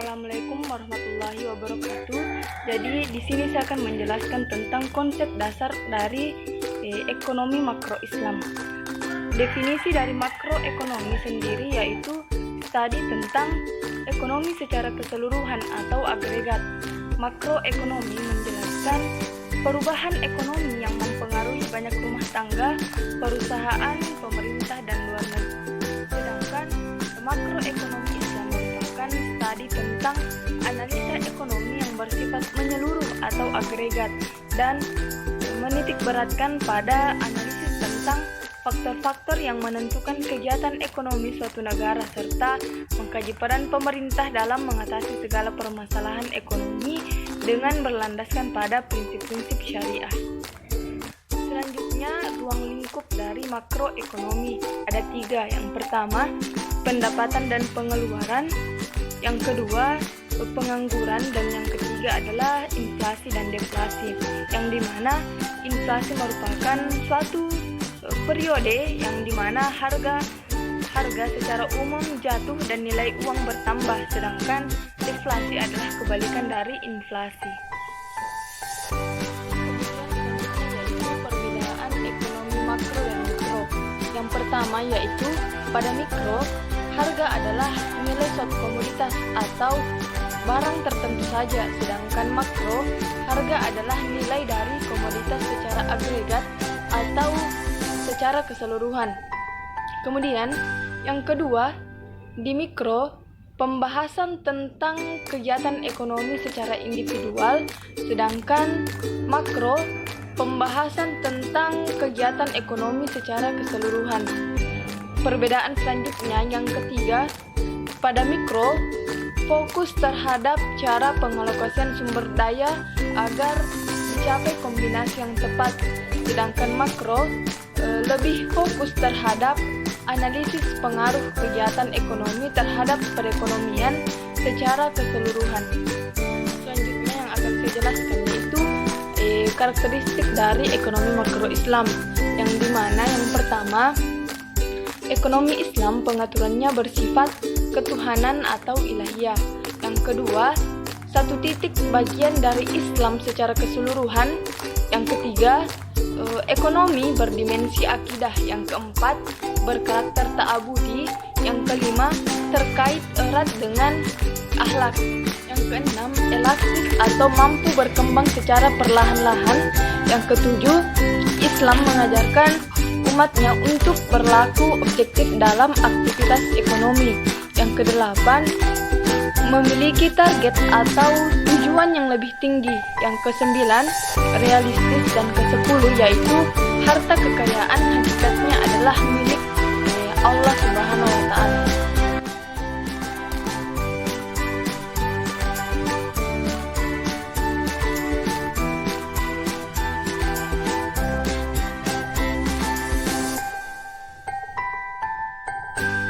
Assalamualaikum warahmatullahi wabarakatuh. Jadi di sini saya akan menjelaskan tentang konsep dasar dari ekonomi makro Islam. Definisi dari makroekonomi sendiri yaitu studi tentang ekonomi secara keseluruhan atau agregat. Makroekonomi menjelaskan perubahan ekonomi yang mempengaruhi banyak rumah tangga, perusahaan, pemerintah, dan luar negeri. Sedangkan makroekonomi Islam merupakan studi tentang analisa ekonomi yang bersifat menyeluruh atau agregat dan menitikberatkan pada analisis tentang faktor-faktor yang menentukan kegiatan ekonomi suatu negara serta mengkaji peran pemerintah dalam mengatasi segala permasalahan ekonomi dengan berlandaskan pada prinsip-prinsip syariah. Selanjutnya, ruang lingkup dari makroekonomi ada 3. Yang pertama, pendapatan dan pengeluaran. Yang kedua, pengangguran. Dan yang ketiga adalah inflasi dan deflasi. Yang dimana inflasi merupakan suatu periode yang dimana harga secara umum jatuh dan nilai uang bertambah, sedangkan deflasi adalah kebalikan dari inflasi. Perbedaan ekonomi makro dan mikro. Yang pertama yaitu pada mikro, harga adalah nilai suatu komoditas atau barang tertentu saja, sedangkan makro, harga adalah nilai dari komoditas secara agregat atau secara keseluruhan. Kemudian yang kedua, di mikro, pembahasan tentang kegiatan ekonomi secara individual, sedangkan makro, pembahasan tentang kegiatan ekonomi secara keseluruhan. Perbedaan selanjutnya yang ketiga, pada mikro, fokus terhadap cara pengalokasian sumber daya agar mencapai kombinasi yang tepat, sedangkan makro lebih fokus terhadap analisis pengaruh kegiatan ekonomi terhadap perekonomian secara keseluruhan. Selanjutnya yang akan saya jelaskan yaitu karakteristik dari ekonomi makro Islam, yang dimana yang pertama, ekonomi Islam pengaturannya bersifat ketuhanan atau ilahiyah. Yang kedua, satu titik bagian dari Islam secara keseluruhan. Yang ketiga, ekonomi berdimensi akidah. Yang keempat, berkarakter ta'abudi. Yang kelima, terkait erat dengan akhlak. Yang keenam, elastis atau mampu berkembang secara perlahan-lahan. Yang ketujuh, Islam mengajarkan umatnya untuk berlaku objektif dalam aktivitas ekonomi. Yang kedelapan, memiliki target atau tujuan yang lebih tinggi. Yang kesembilan, realistis. Dan kesepuluh yaitu harta kekayaan hakikatnya adalah milik Allah Subhanahu wa Ta'ala.